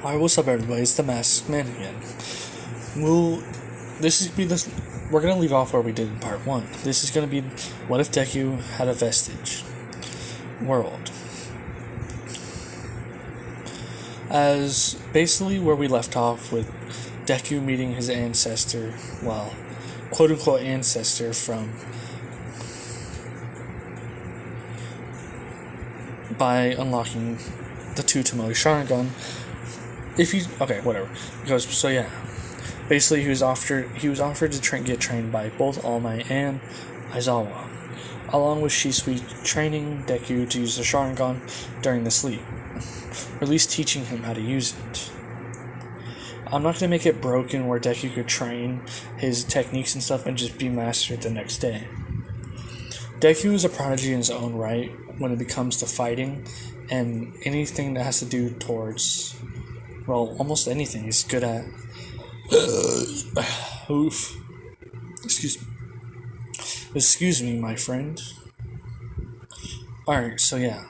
Alright, what's up, everybody? It's the Masked Man again. We'll. This is be this. We're gonna leave off where we did in part 1. This is gonna be what if Deku had a vestige world. As basically where we left off with Deku meeting his ancestor, well, quote unquote ancestor from. By unlocking the 2 Tomoe Sharingan. Whatever. Because so yeah, basically he was offered to get trained by both All Might and Aizawa, along with Shisui training Deku to use the Sharingan during the sleep, or at least teaching him how to use it. I'm not gonna make it broken where Deku could train his techniques and stuff and just be mastered the next day. Deku is a prodigy in his own right when it comes to fighting and anything that has to do towards. Well, almost anything he's good at. Oof. Excuse me, my friend. Alright, so yeah.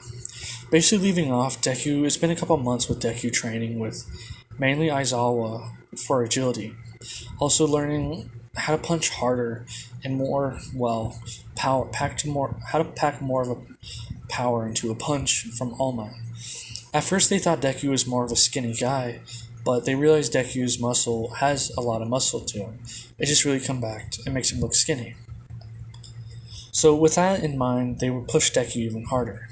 Basically leaving off, Deku, it's been a couple months with Deku training with mainly Aizawa for agility. Also learning how to punch harder and more, well, how to pack more of a power into a punch from All Might. At first they thought Deku was more of a skinny guy, but they realized Deku's muscle has a lot of muscle to him. It just really comes back and makes him look skinny. So with that in mind, they would push Deku even harder.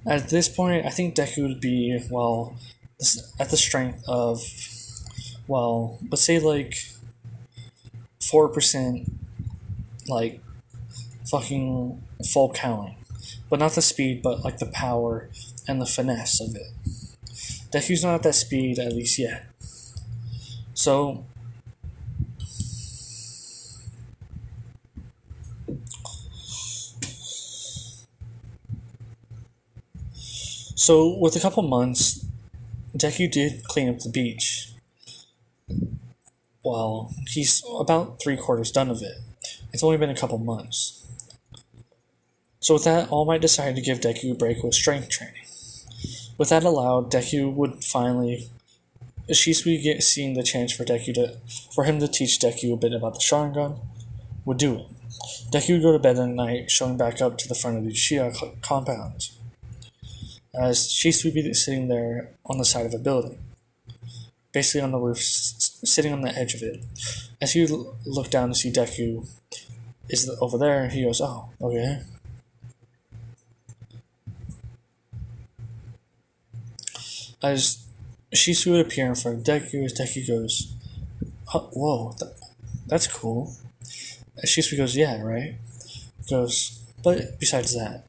At this point, I think Deku would be, well, at the strength of, well, let's say like 4%, like fucking full counting. But not the speed, but like the power and the finesse of it. Deku's not at that speed, at least yet. So with a couple months, Deku did clean up the beach. Well, he's about 3/4 done of it. It's only been a couple months. So with that, All Might decided to give Deku a break with strength training. With that allowed, Deku would finally, Shisui seeing the chance for him to teach Deku a bit about the Sharingan, would do it. Deku would go to bed at night, showing back up to the front of the Uchiha compound, as Shisui would be sitting there on the side of a building, basically on the roof, sitting on the edge of it. As he looked down to see Deku is over there, he goes, "Oh, okay." As Shisui would appear in front of Deku, as Deku goes, "Oh, whoa, that's cool." As Shisui goes, "Yeah, right?" He goes, "But besides that,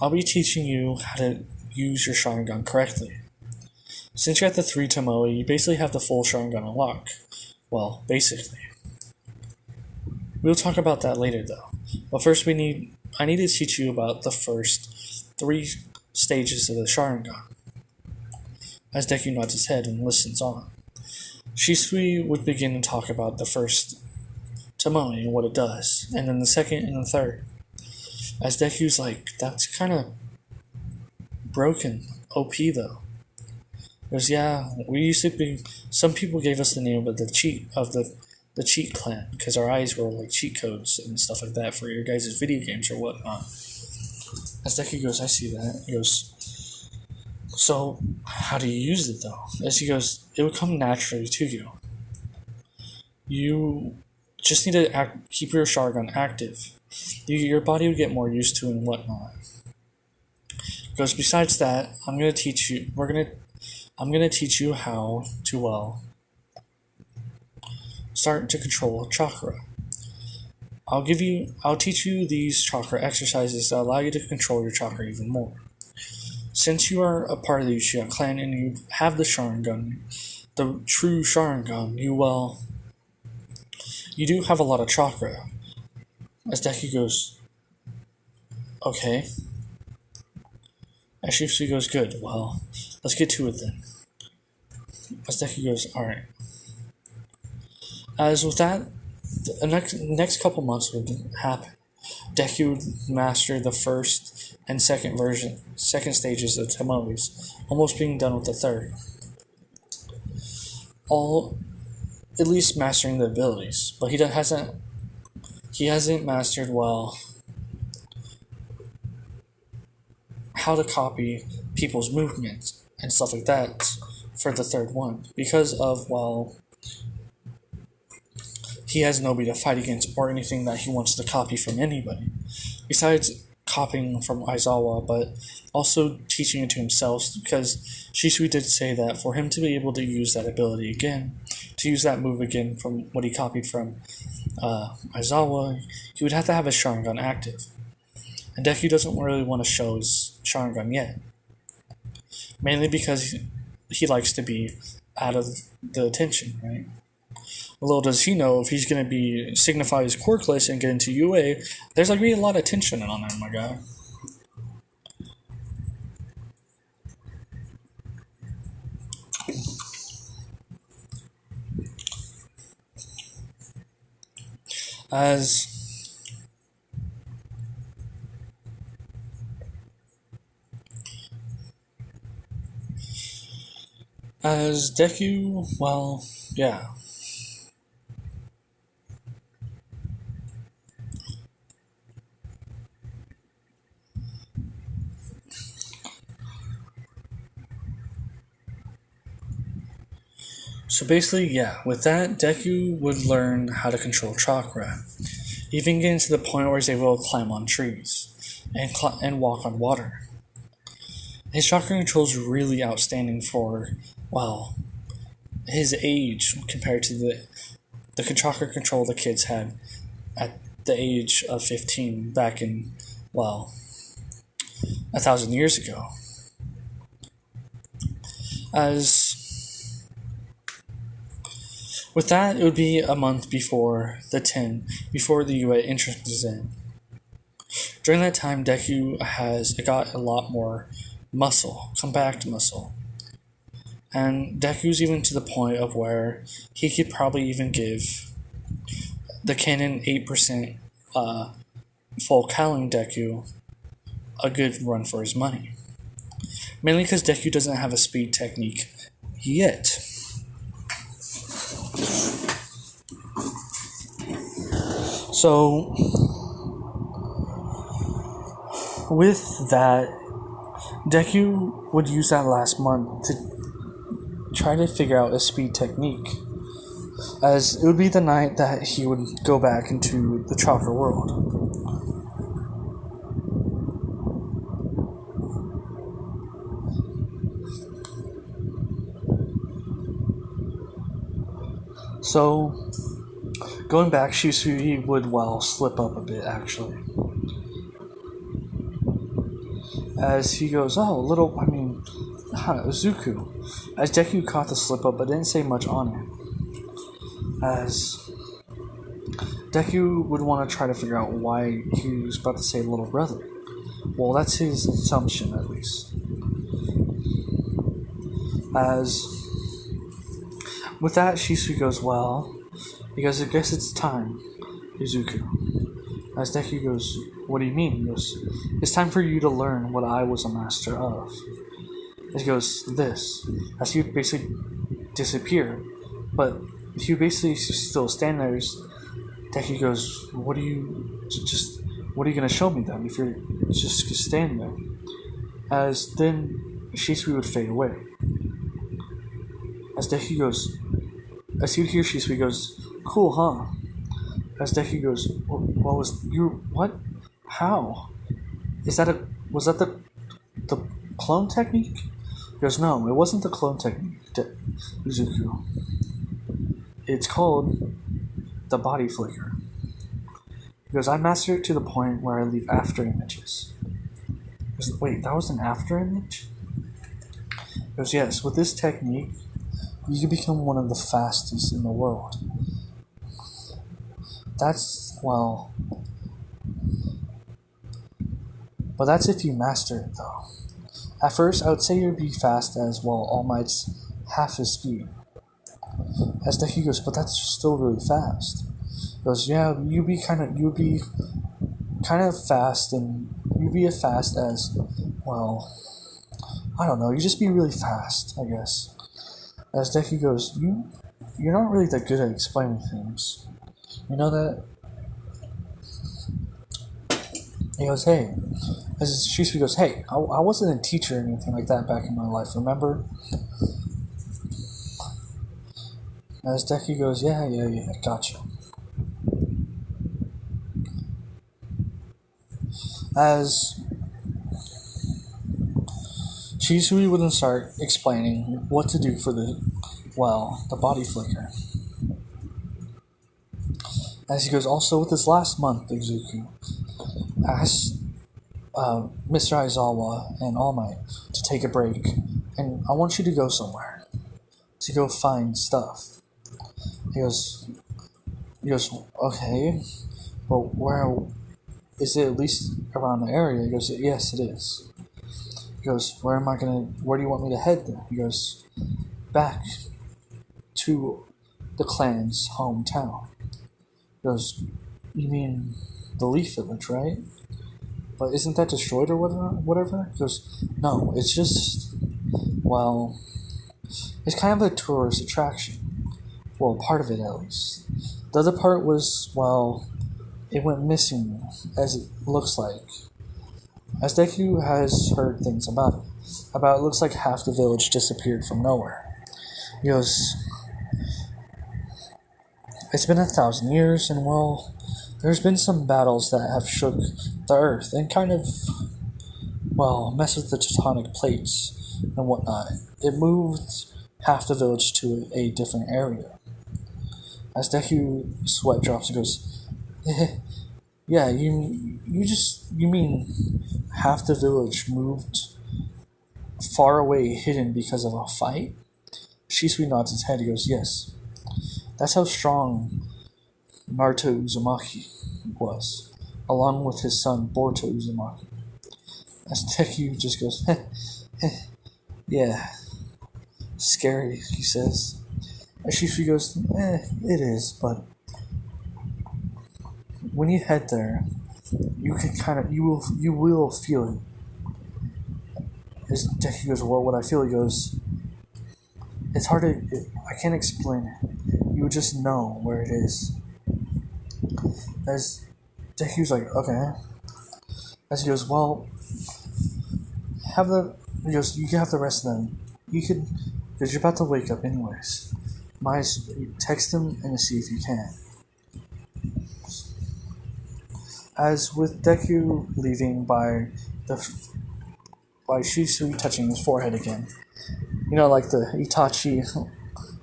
I'll be teaching you how to use your Sharingan correctly. Since you're at the 3 Tomoe, you basically have the full Sharingan unlock. Well, basically. We'll talk about that later, though. But first, I need to teach you about the first 3 stages of the Sharingan." As Deku nods his head and listens on, Shisui would begin to talk about the first Tomoe and what it does, and then the second and the third. As Deku's like, "That's kind of broken. OP though." Because yeah, we used to be. Some people gave us the name of the cheat clan because our eyes were like cheat codes and stuff like that for your guys' video games or whatnot. As Deku goes, "I see that." He goes, "So, how do you use it though?" As he goes, "It would come naturally to you. You just need to keep your Sharingan active. Your body would get more used to it and whatnot." He goes, "Besides that, I'm gonna teach you how to, well, start to control chakra. I'll teach you these chakra exercises that allow you to control your chakra even more. Since you are a part of the Uchiha clan and you have the Sharingan, the true Sharingan, you do have a lot of chakra." As Deku goes, "Okay." As Shisui goes, "Good, well, let's get to it then." As Deku goes, "Alright." As with that, the next couple months would happen. Deku would master the first and second stages of Tomoe's, almost being done with the third. all at least mastering the abilities, but he hasn't mastered well how to copy people's movements and stuff like that for the third one because of, well, he has nobody to fight against or anything that he wants to copy from anybody besides copying from Aizawa, but also teaching it to himself, because Shisui did say that for him to be able to use that ability again, to use that move again from what he copied from Aizawa, he would have to have his Sharingan active. And Deku doesn't really want to show his Sharingan yet. Mainly because he likes to be out of the attention, right? Little does he know, if he's going to be signify his quirkless and get into UA, there's like going to be a lot of tension on there, my guy. As Deku, well, yeah. So basically, yeah, with that, Deku would learn how to control chakra, even getting to the point where he's able to climb on trees and walk on water. His chakra control is really outstanding for, well, his age compared to the chakra control the kids had at the age of 15 back in, well, 1,000 years ago. With that, it would be a month before before the UA entrance is in. During that time, Deku has got a lot more muscle, compact muscle. And Deku's even to the point of where he could probably even give the canon 8% full Kaling Deku a good run for his money. Mainly because Deku doesn't have a speed technique yet. So, with that, Deku would use that last month to try to figure out a speed technique, as it would be the night that he would go back into the chakra world. So, going back, Shisui would, well, slip up a bit, actually. As he goes, Zuku. As Deku caught the slip up but didn't say much on it. As Deku would want to try to figure out why he was about to say little brother. Well, that's his assumption, at least. As with that, Shisui goes, well, because I guess it's time, Izuku. As Deku goes, what do you mean? He goes, it's time for you to learn what I was a master of. He goes, this. As he would basically disappear, but he would basically still stand there. Deku goes, what are you gonna show me then if you're just standing there? As then Shisui would fade away. As Deku goes, as he would hear Shisui goes, cool, huh? As Deku goes, what? How? Was that the clone technique? He goes, no, it wasn't the clone technique, Uzuku. It's called the body flicker. He goes, I mastered it to the point where I leave after images. He goes, wait, that was an after image? He goes, yes, with this technique, you can become one of the fastest in the world. But that's if you master it, though. At first, I would say you'd be fast as, well, All Might's half his speed. As Deku goes, but that's still really fast. He goes, yeah, you'd be kind of fast, and you'd be as fast as, well, I don't know, you'd just be really fast, I guess. As Deku goes, you're not really that good at explaining things. You know that? He goes, hey. As Shisui goes, hey, I wasn't a teacher or anything like that back in my life, remember? As Deku goes, yeah, gotcha. As Shisui would then start explaining what to do for the body flicker. As he goes, also with this last month, Izuku asked Mr. Aizawa and All Might to take a break, and I want you to go somewhere to go find stuff. He goes, okay, but where is it? At least around the area? He goes, yes, it is. He goes, where do you want me to head then? He goes, back to the clan's hometown. He goes, you mean the Leaf Village, right? But isn't that destroyed or whatever? He goes, no, it's just, it's kind of a tourist attraction. Well, part of it at least. The other part was, it went missing, as it looks like. As Deku has heard things about it. It looks like half the village disappeared from nowhere. He goes, it's been 1,000 years, and there's been some battles that have shook the earth and kind of, messed with the tectonic plates and whatnot. It moved half the village to a different area. As Deku sweat drops, he goes, yeah, you mean half the village moved far away, hidden because of a fight? Shisui nods his head. He goes, yes. That's how strong Naruto Uzumaki was, along with his son Boruto Uzumaki. As Deku just goes, yeah, scary, he says. As Shisui goes, it is, but when you head there, you will feel it. As Deku goes, well, what I feel, he goes, it's hard I can't explain it. You just know where it is. As Deku's like, okay. As he goes, you can have the rest of them. Because you're about to wake up anyways. Text him and see if you can. As with Deku leaving by Shisui touching his forehead again. You know, like the Itachi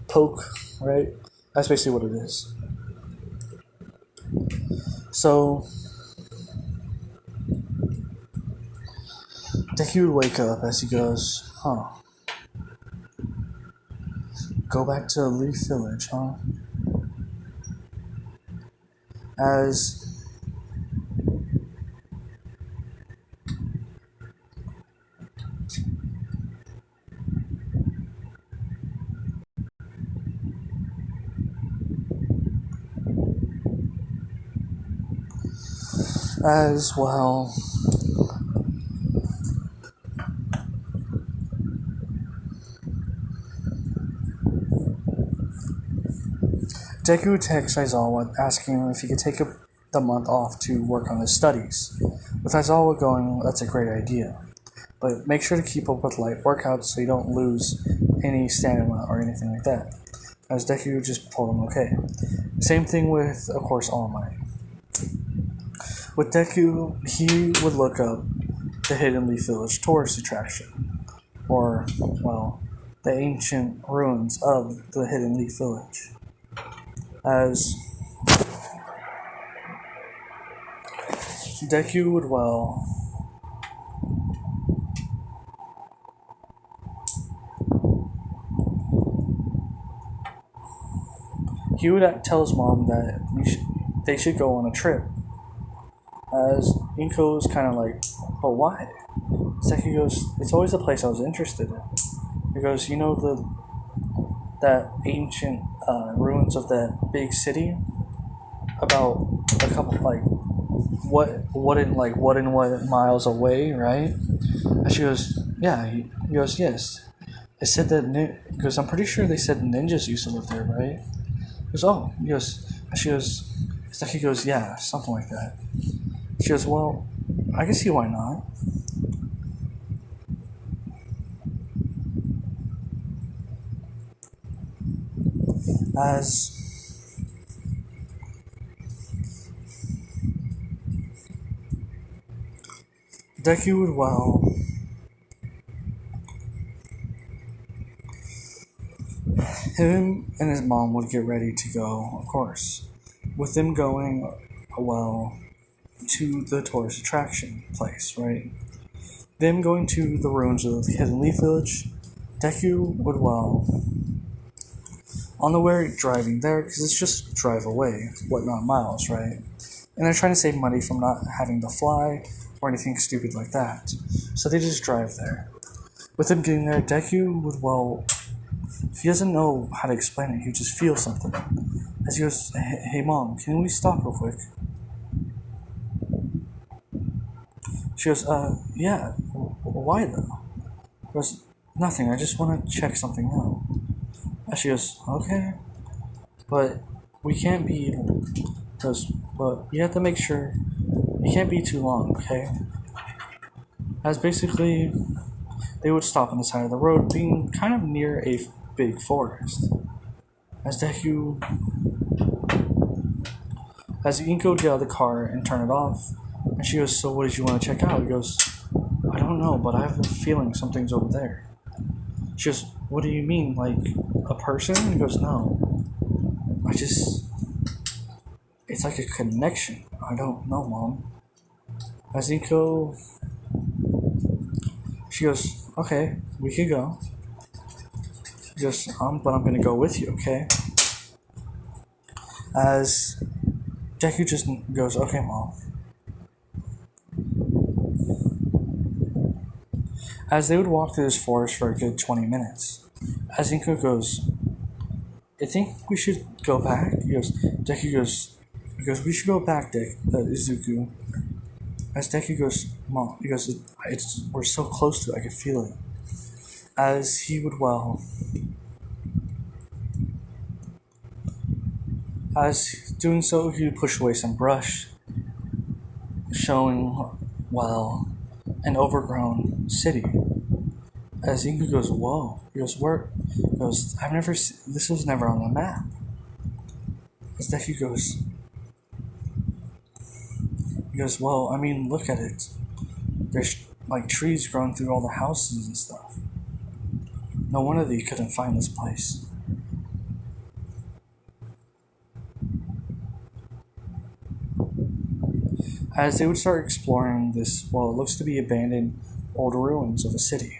poke, right? That's basically what it is. So, Deku would wake up as he goes, go back to Leaf Village, huh? As well. Deku texts Aizawa asking him if he could take the month off to work on his studies. With Aizawa going, that's a great idea. But make sure to keep up with light workouts so you don't lose any stamina or anything like that. As Deku just told him okay. Same thing with, of course, All Might. With Deku, he would look up the Hidden Leaf Village tourist attraction. Or, the ancient ruins of the Hidden Leaf Village. As Deku would, he would tell his mom that they should go on a trip. As Inko's kind of like, but why? Deku goes, it's always a place I was interested in. He goes, you know that ancient ruins of that big city? About a couple, what miles away, right? And she goes, yeah. He goes, yes. It said that because I'm pretty sure they said ninjas used to live there, right? He goes, oh, she goes, it's like he goes, yeah, something like that. She goes, well, I can see why not. As Deku would him and his mom would get ready to go, of course, with them going, well, to the tourist attraction place, right? Them going to the ruins of the Hidden Leaf Village, Deku would, on the way driving there, because it's just a drive away, not miles, right? And they're trying to save money from not having to fly or anything stupid like that. So they just drive there. With him getting there, Deku would, he doesn't know how to explain it, he just feels something. As he goes, hey mom, can we stop real quick? She goes, yeah, why though? He goes, nothing, I just want to check something out. And she goes, okay, but we can't be, but you have to make sure, you can't be too long, okay? As basically, they would stop on the side of the road, being kind of near a big forest. As Inko would get out of the car and turn it off, and she goes, so what did you want to check out? He goes, I don't know, but I have a feeling something's over there. She goes, what do you mean, like a person? He goes, no. It's like a connection. I don't know, mom. As Inko, she goes, okay, we could go. He goes, but I'm gonna go with you, okay? As Deku just goes, okay, mom. As they would walk through this forest for a good 20 minutes, as Inko goes, I think we should go back. Deku goes, we should go back, Izuku. As Deku goes, mom, he goes, we're so close to it, I can feel it. As he would, as doing so, he would push away some brush, showing, an overgrown city. As Inko goes, whoa. He goes, where? He goes, I've never seen, this was never on the map. As Deku goes, well, I mean, look at it. There's like trees growing through all the houses and stuff. No wonder that you couldn't find this place. As they would start exploring this, it looks to be abandoned old ruins of a city.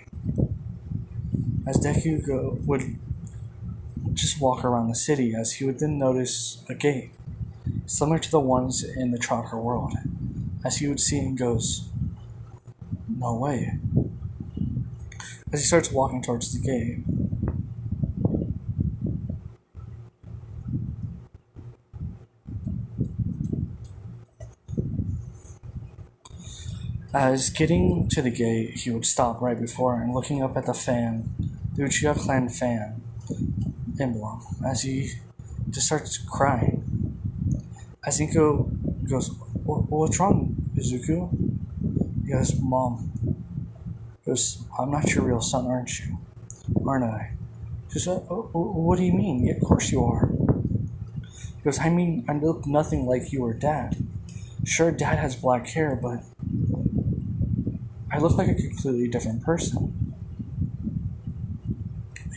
As Deku would just walk around the city, as he would then notice a gate, similar to the ones in the Tropical world. As he would see and goes, no way. As he starts walking towards the gate, as getting to the gate, he would stop right before and looking up at the Uchiha clan fan emblem, as he just starts crying. As Inko goes, what's wrong, Izuku? He goes, mom. He goes, I'm not your real son, aren't you? Aren't I? She goes, what do you mean? Yeah, of course you are. He goes, I mean, I look nothing like you or dad. Sure, dad has black hair, but I look like a completely different person.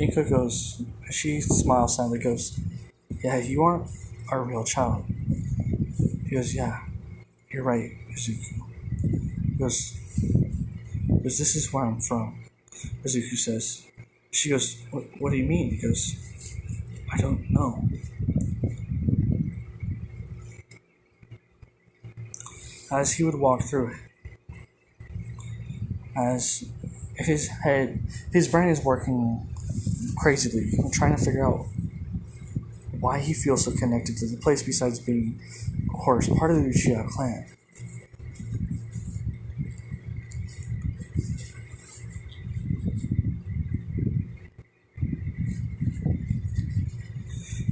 Inko goes, she smiles sadly, goes, yeah, you aren't our real child. He goes, yeah, you're right, Izuku. He goes, this is where I'm from. Izuku says. She goes, what do you mean? He goes, I don't know. As he would walk through it, as his brain is working crazily, trying to figure out why he feels so connected to the place besides being, of course, part of the Uchiha clan.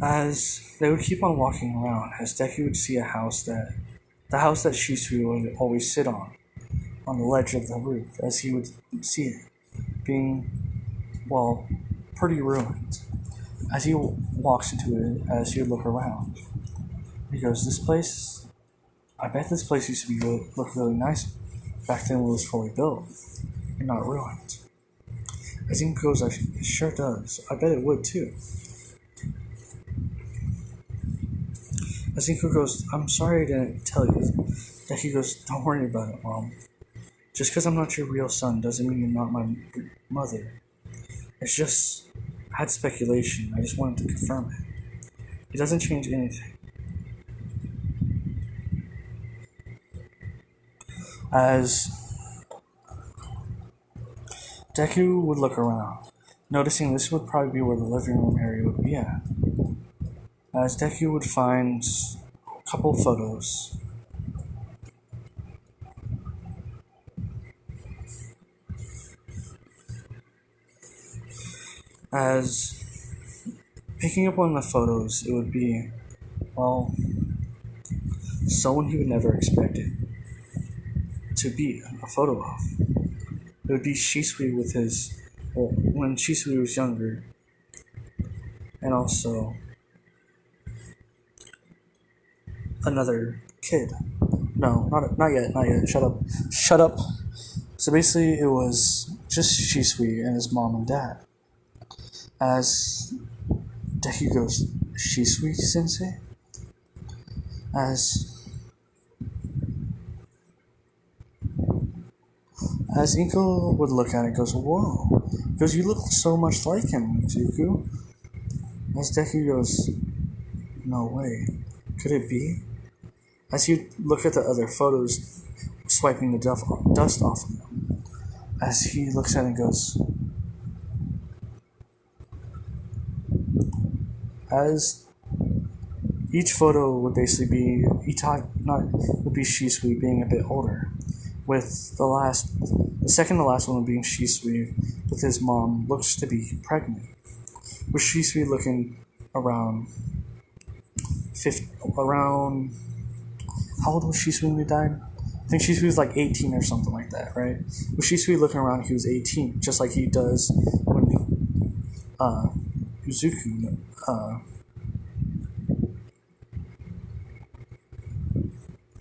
As they would keep on walking around, as Deku would see the house that Shisui would always sit on the ledge of the roof, as he would see it, being, well, pretty ruined. As he walks into it, as he would look around, he goes, "This place, I bet this place used to be look really nice back then when it was fully built and not ruined." As Inko goes, "It sure does. I bet it would too." As Inko goes, "I'm sorry I didn't tell you." Deku goes, "Don't worry about it, Mom. Just because I'm not your real son doesn't mean you're not my mother. It's just, I had speculation. I just wanted to confirm it. It doesn't change anything." As Deku would look around, noticing this would probably be where the living room area would be at. As Deku would find a couple photos. As picking up one of the photos, it would be, well, someone he would never expect it to be a photo of. It would be Shisui with his, well, when Shisui was younger, and also another kid. No, not yet, not yet. Shut up. So basically, it was just Shisui and his mom and dad. As Deku goes, "Shisui Sensei?" As Inko would look at it, goes, "Whoa." Goes, "You look so much like him, Zuko." As Deku goes, "No way. Could it be?" As you look at the other photos, swiping the dust off of them. As he looks at it and goes, as each photo would basically be would be Shisui being a bit older, with the second to last one being Shisui with his mom looks to be pregnant, with Shisui looking around around, how old was Shisui when he died? I think Shisui was like 18 or something like that, right? With Shisui looking around, he was 18, just like he does when Uzuku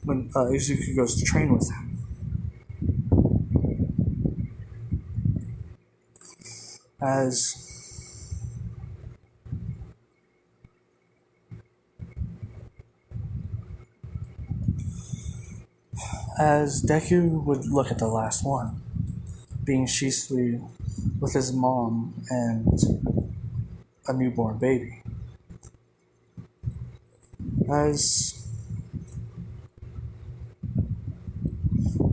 when Izuku goes to train with him. As Deku would look at the last one, being Shisui with his mom and a newborn baby. As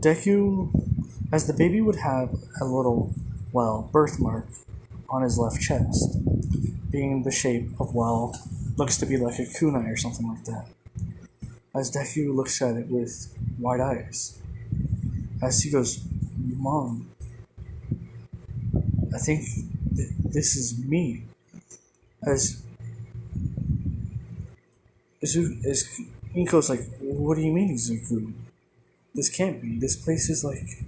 the baby would have a little, well, birthmark on his left chest, being the shape of, well, looks to be like a kunai or something like that. As Deku looks at it with wide eyes, as he goes, "Mom, I think this is me." As Inko's like, "What do you mean, Izuku? This can't be. This place is like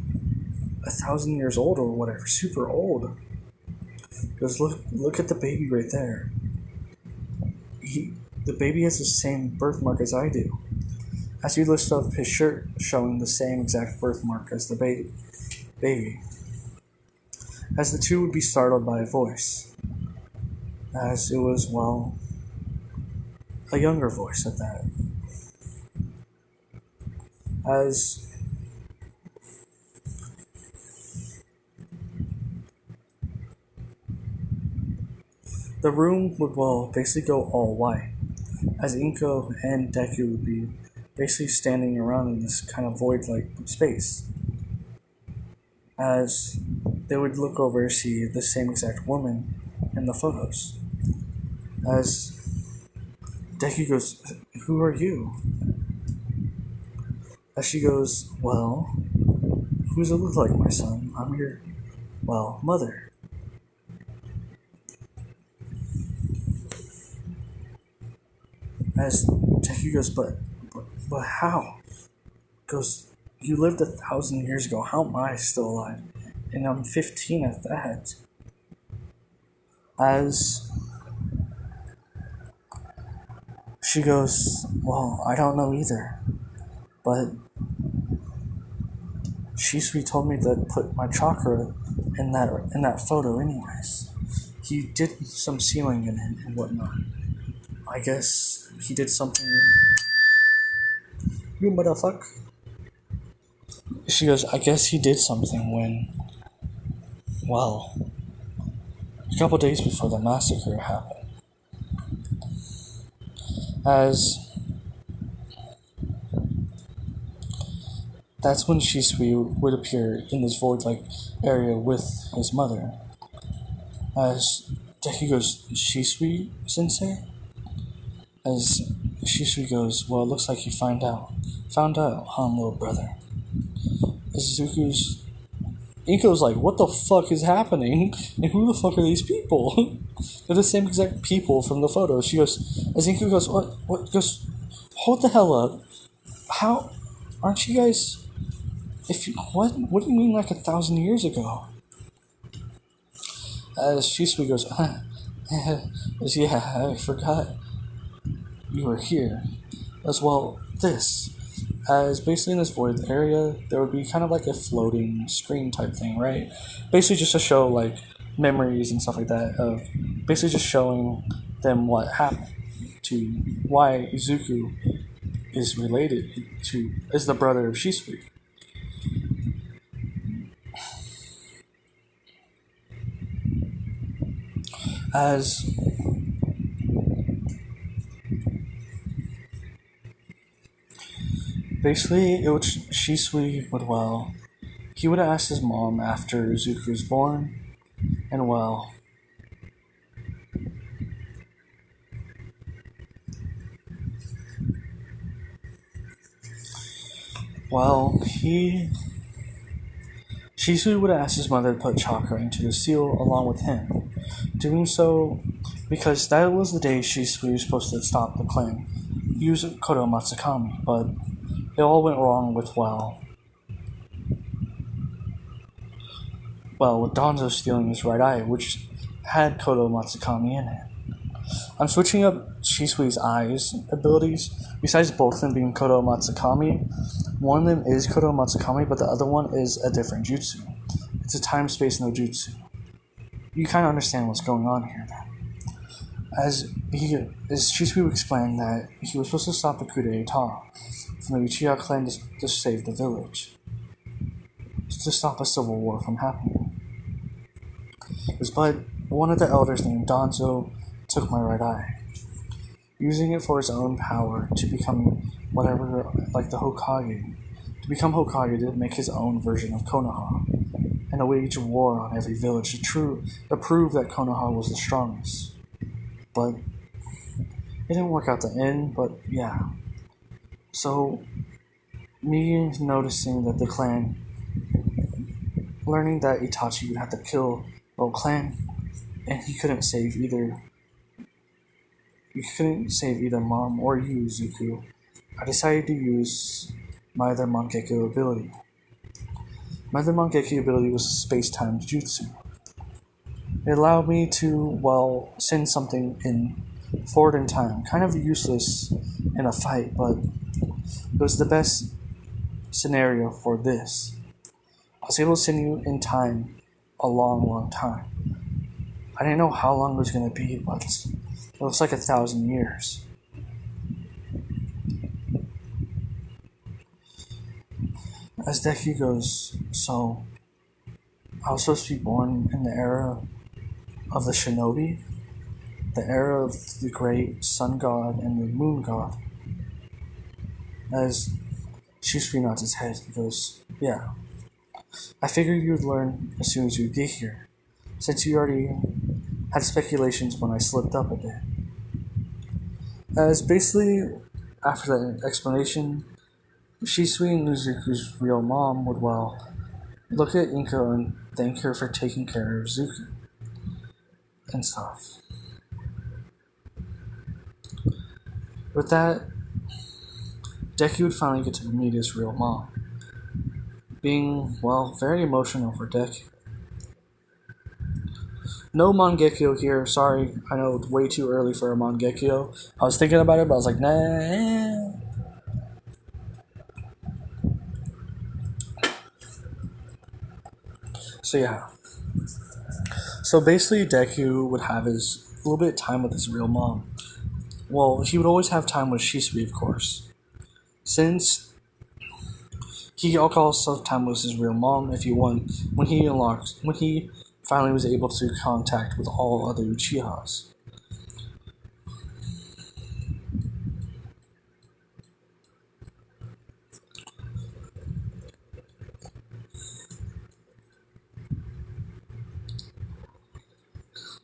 1,000 years old or whatever, super old." He goes, look at the baby right there. The baby has the same birthmark as I do." As he lifts up his shirt, showing the same exact birthmark as the baby. As the two would be startled by a voice, as it was, well, a younger voice at that. As the room would, well, basically go all white, as Inko and Deku would be basically standing around in this kind of void-like space. As they would look over to see the same exact woman in the photos. As Deku goes, "Who are you?" As she goes, "Well, who does it look like, my son? I'm your, well, mother." As Deku goes, but how? Goes, you lived 1,000 years ago. How am I still alive? And I'm 15 at that. As she goes, well, I don't know either. But Shisui told me to put my chakra in that photo anyways. He did some sealing in it and whatnot. I guess he did something. You motherfucker. She goes, I guess he did something when, well, a couple days before the massacre happened. As that's when Shisui would appear in this void-like area with his mother. As Deku goes, Shisui sensei? As Shisui goes, well, it looks like you found out. Found out, huh, little brother? As Inko's like, what the fuck is happening? And who the fuck are these people? They're the same exact people from the photo. She goes, as Inko goes, what, goes, hold the hell up. How, aren't you guys, what do you mean like 1,000 years ago? As Shisui goes, yeah, I forgot you were here. As well, this. As basically in this void area, there would be kind of like a floating screen type thing, right? Basically just to show like memories and stuff like that of basically just showing them what happened to why Izuku is related to, is the brother of Shisui. As basically it would Shisui would, well, he would ask his mom after Izuku was born, and well, Shisui would ask his mother to put chakra into the seal along with him, doing so because that was the day Shisui was supposed to stop the clan, use Kodo Matsukami, but it all went wrong with, with Danzo stealing his right eye, which had Kodo Matsukami in it. I'm switching up Shisui's eyes abilities. Besides both of them being Kodo Matsukami, one of them is Kodo Matsukami, but the other one is a different jutsu. It's a time-space no jutsu. You kind of understand what's going on here then. As Shisui explained that he was supposed to stop the coup d'etat from the Uchiha clan to save the village, to stop a civil war from happening. But one of the elders named Danzo took my right eye, using it for his own power to become whatever, like the Hokage, to become Hokage to make his own version of Konoha, and to wage war on every village to prove that Konoha was the strongest. But it didn't work out the end, but yeah. So, me noticing that the clan, learning that Itachi would have to kill the whole clan, and he couldn't save either Mom or you, Zuko, I decided to use my other Mangekyo ability. My other Mangekyo ability was space-time jutsu. It allowed me to, send something forward in time. Kind of useless in a fight, but it was the best scenario for this. I was able to send you in time a long, long time. I didn't know how long it was going to be, but it looks like 1,000 years. As Deku goes, so I was supposed to be born in the era of the shinobi, the era of the great sun god and the moon god. As Shisui nods his head, he goes, yeah. I figured you would learn as soon as you get here, since you already had speculations when I slipped up a bit. As basically, after that explanation, Shisui and Izuku's real mom would, look at Inko and thank her for taking care of Izuku and stuff. With that, Deku would finally get to meet his real mom, being, well, very emotional for Deku. No Mangekyo here, sorry, I know it's way too early for a Mangekyo. I was thinking about it, but I was like, nah. So yeah. So basically, Deku would have his a little bit of time with his real mom. Well, he would always have time with Shisui, of course. Since he also time with his real mom if he won when he finally was able to contact with all other Uchihas.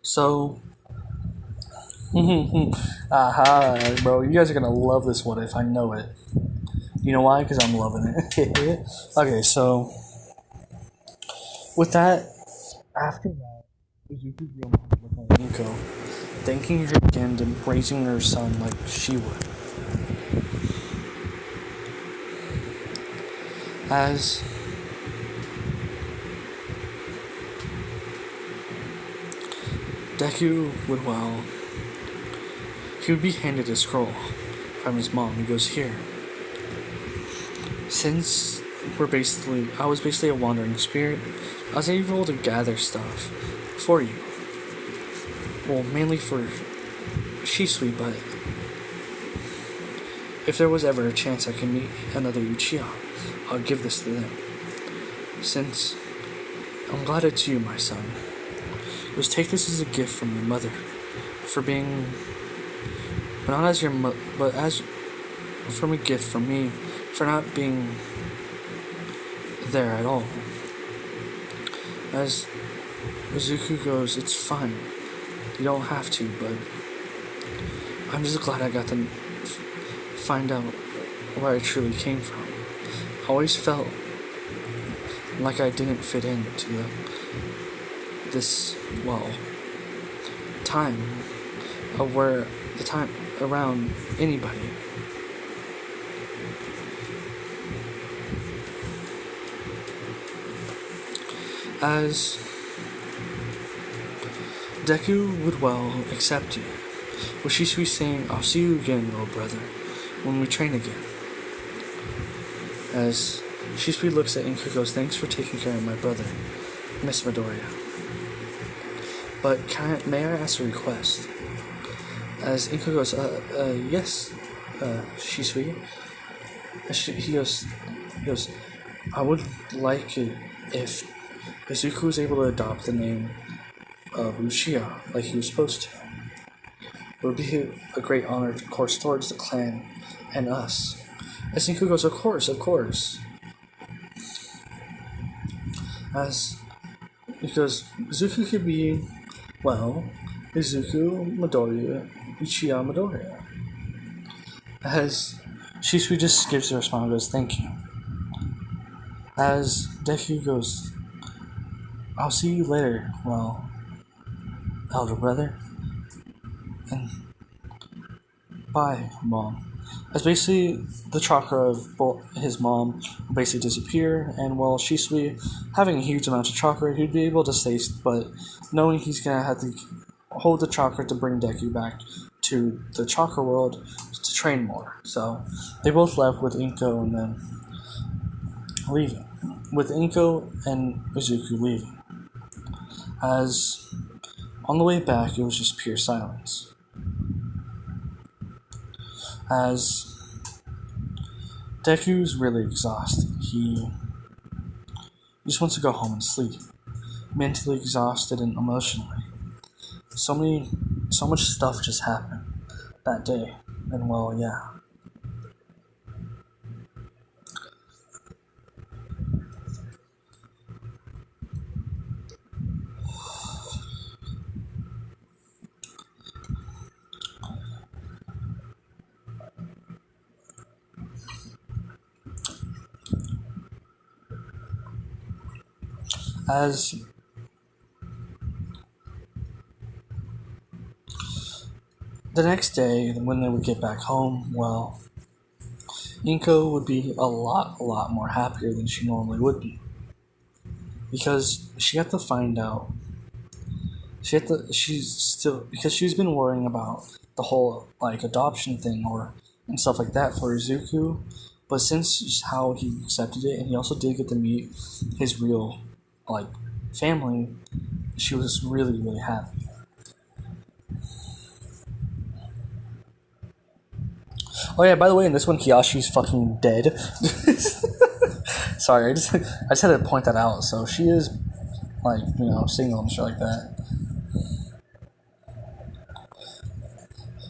So aha, bro, you guys are gonna love this one if I know it. You know why? Because I'm loving it. Okay, so with that, after that, Izuku's real mom looked at Nico, thanking her again and praising her son like she would. As Deku would, well, he would be handed a scroll from his mom. He goes, here. Since I was basically a wandering spirit, I was able to gather stuff for you. Well, mainly for Shisui, but if there was ever a chance I could meet another Uchiha, I'll give this to them. Since I'm glad it's you, my son. Just take this as a gift from your mother for being, but not as your but as from a gift from me for not being there at all. As Izuku goes, it's fine. You don't have to, but I'm just glad I got to find out where I truly came from. I always felt like I didn't fit into this, well, time of where the time around anybody. As Deku would, well, accept you, with Shisui saying, I'll see you again, little brother, when we train again. As Shisui looks at Inko, goes, thanks for taking care of my brother, Miss Midoriya. But may I ask a request? As Inko goes, yes, Shisui. He goes, I would like it if Izuku was able to adopt the name of Uchiha like he was supposed to. It would be a great honor, of course, towards the clan and us. As Izuku goes, of course. As he goes, Izuku could be, well, Izuku Midoriya, Uchiha Midoriya. As Shisui just gives her a smile and goes, thank you. As Deku goes, I'll see you later, well, elder brother. And bye, mom. As basically the chakra of his mom will basically disappear, and while Shisui having a huge amount of chakra, he'd be able to stay, but knowing he's gonna have to hold the chakra to bring Deku back to the chakra world to train more. So they both left with Inko and then leaving. With Inko and Izuku leaving. As on the way back, it was just pure silence. As Deku's really exhausted. He just wants to go home and sleep. Mentally exhausted and emotionally. So much stuff just happened that day. And well, yeah. The next day, when they would get back home, well, Inko would be a lot more happier than she normally would be. Because she had to find out. Because she's been worrying about the whole, like, adoption thing and stuff like that for Izuku. But since how he accepted it, and he also did get to meet his real, like, family, she was really, really happy. Oh yeah, by the way, in this one, Kiyoshi's fucking dead. Sorry, I just had to point that out. So she is, like, single and shit like that.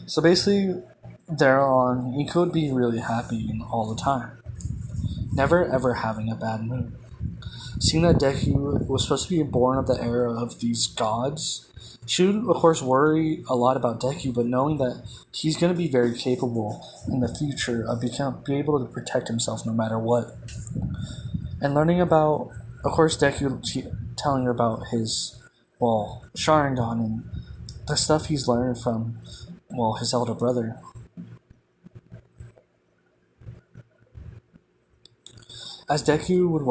So basically, Iko would be really happy all the time, never ever having a bad mood. Seeing that Deku was supposed to be born of the era of these gods, she would, of course, worry a lot about Deku, but knowing that he's going to be very capable in the future of be able to protect himself no matter what. And learning about, of course, Deku telling her about his, Sharingan and the stuff he's learned from, his elder brother. As Deku would,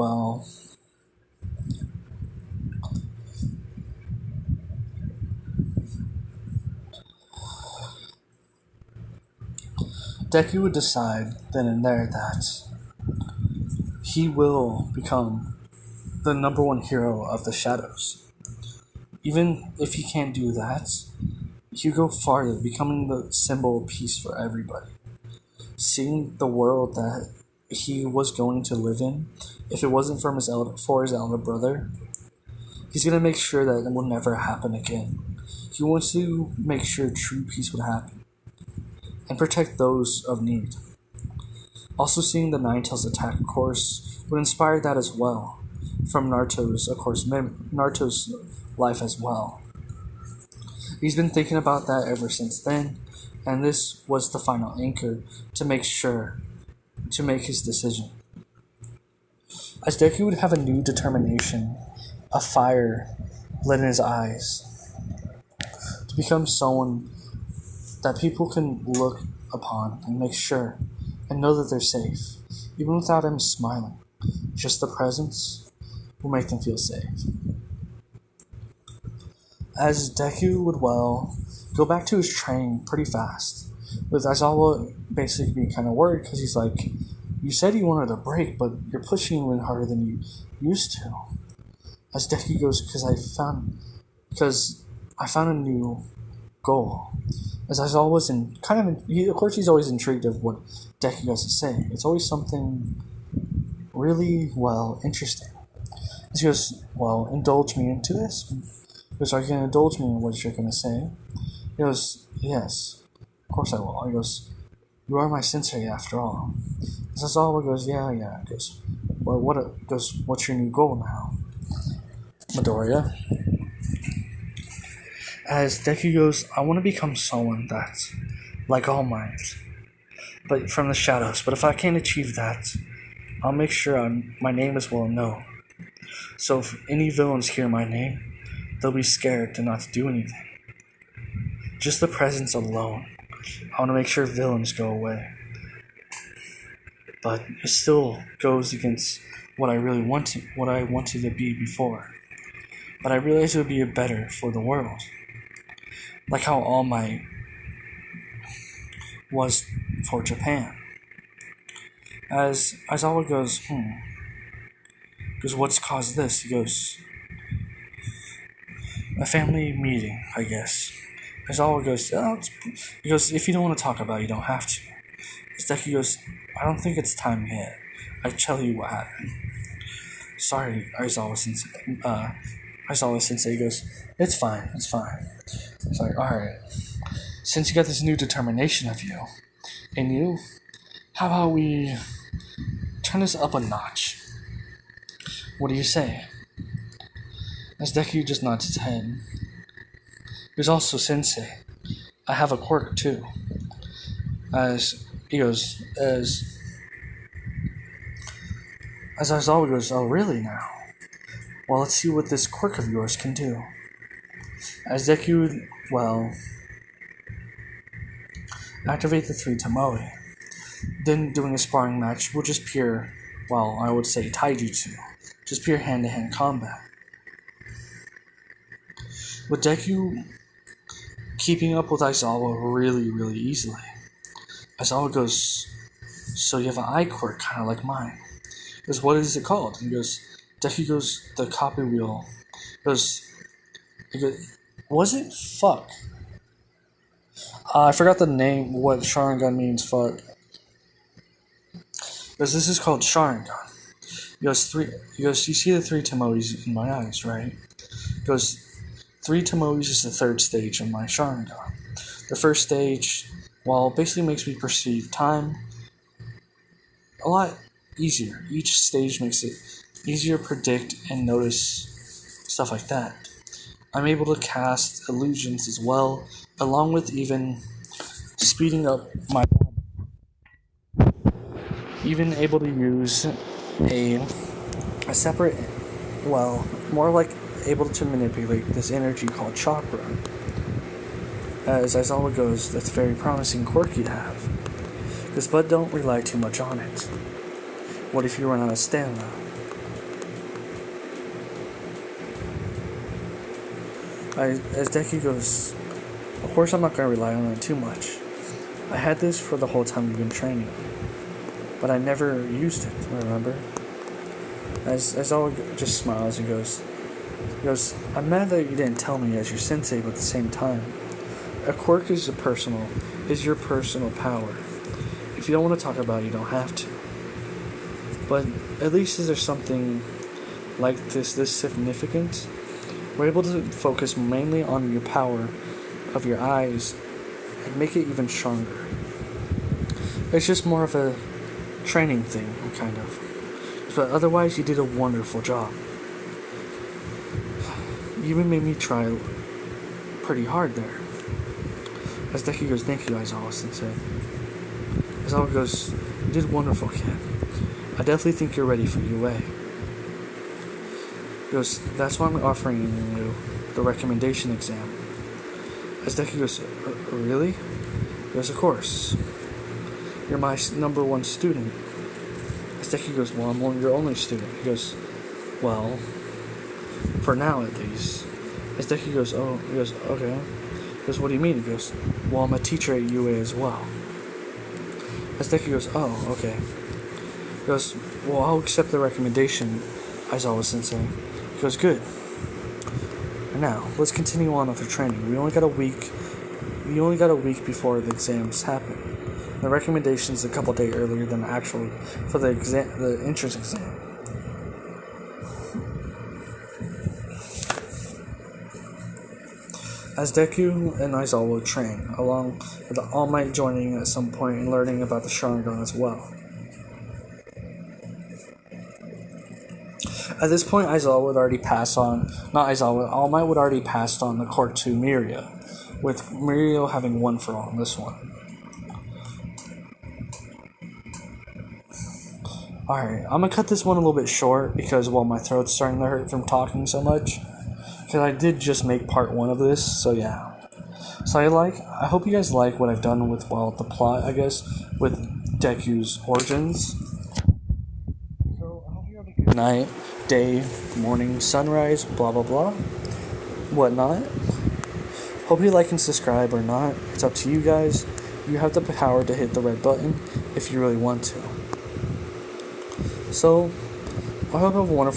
Deku would decide then and there that he will become the number one hero of the shadows. Even if he can't do that, he'll go farther, becoming the symbol of peace for everybody. Seeing the world that he was going to live in, if it wasn't for his elder brother, he's going to make sure that it will never happen again. He wants to make sure true peace would happen and protect those of need. Also, seeing the Ninetales attack, of course, would inspire that as well, from Naruto's life as well. He's been thinking about that ever since then, and this was the final anchor to make his decision. As Deku would have a new determination, a fire lit in his eyes, to become someone that people can look upon and make sure and know that they're safe, even without him smiling. Just the presence will make them feel safe. As Deku would, go back to his training pretty fast, with Aizawa basically being kind of worried because he's like, you said you wanted a break, but you're pushing even harder than you used to. As Deku goes, because I found a new goal. As Aizawa was of course he's always intrigued of what Deku has to say. It's always something really, interesting. As he goes, indulge me into this? He goes, are you going to indulge me in what you're going to say? He goes, yes, of course I will. He goes, you are my sensei after all. As Aizawa goes, yeah. He goes, what's your new goal now, Midoriya? As Deku goes, I want to become someone that's like All Might, but from the shadows. But if I can't achieve that, I'll make sure my name is well known. So if any villains hear my name, they'll be scared to not do anything. Just the presence alone, I want to make sure villains go away. But it still goes against what I wanted to be before. But I realized it would be better for the world. Like how All Might was for Japan. As Aizawa goes, what's caused this? He goes, a family meeting, I guess. Aizawa goes, he goes, if you don't want to talk about it, you don't have to. As Deku goes, I don't think it's time yet. I tell you what happened. Sorry, Aizawa Sensei goes, it's fine. It's like, alright. Since you got this new determination of you, and you, how about we turn this up a notch? What do you say? As Deku just nods his head. He's also Sensei. I have a quirk too. As he goes, as Aizawa goes, oh really now? Well, let's see what this quirk of yours can do. As Deku, Activate the 3 Tomoe. Then doing a sparring match will just pure, well, I would say taijutsu. Just pure hand-to-hand combat. With Deku keeping up with Aizawa really easily. Aizawa goes, so you have an eye quirk kind of like mine. He goes, what is it called? He goes, Deku goes, the copy wheel. He goes, was it? Fuck. I forgot the name, what Sharingan means, fuck. Because this is called Sharingan. He goes, you see the 3 Tomoes in my eyes, right? He goes, 3 Tomoes is the 3rd stage of my Sharingan. The first stage, well, basically makes me perceive time a lot easier. Each stage makes it easier to predict and notice stuff like that. I'm able to cast illusions as well, along with even speeding up my... Even able to use a separate, well, more like able to manipulate this energy called chakra. As Aizawa goes, that's a very promising quirk you have. Because but don't rely too much on it. What if you run out of stamina? As Deku goes, of course I'm not going to rely on it too much. I had this for the whole time we've been training. But I never used it, remember? As Aizawa just smiles and goes, I'm mad that you didn't tell me as your sensei, but at the same time, a quirk is your personal power. If you don't want to talk about it, you don't have to. But at least is there something like this significant? We're able to focus mainly on your power of your eyes and make it even stronger. It's just more of a training thing, kind of. But otherwise, you did a wonderful job. You even made me try pretty hard there. As Deku goes, thank you, Aizawa-sensei. Aizawa goes, you did wonderful, kid. I definitely think you're ready for UA. He goes, that's why I'm offering you the recommendation exam. As Deku goes, really? He goes, of course. You're my number 1 student. As Deku goes, well, I'm your only student. He goes, well, for now at least. As Deku goes, okay. He goes, what do you mean? He goes, well, I'm a teacher at UA as well. As Deku goes, oh, okay. He goes, well, I'll accept the recommendation, Aizawa-sensei. He goes, good. And now, let's continue on with the training. We only got a week before the exams happen. The recommendation's a couple days earlier than the actual, for the entrance exam. As Deku and Aizawa train, along with All Might joining at some point and learning about the Sharingan as well. At this point, All Might would already passed on the court to Miria, with Mirio having won for all in this one. Alright, I'm gonna cut this one a little bit short because, well, my throat's starting to hurt from talking so much. Because I did just make part 1 of this, so yeah. So I hope you guys like what I've done with, well, the plot, I guess, with Deku's origins. So I hope you have a good night, day, morning, sunrise, blah blah blah, whatnot. Hope you like and subscribe or not. It's up to you guys. You have the power to hit the red button if you really want to. So, I hope you have a wonderful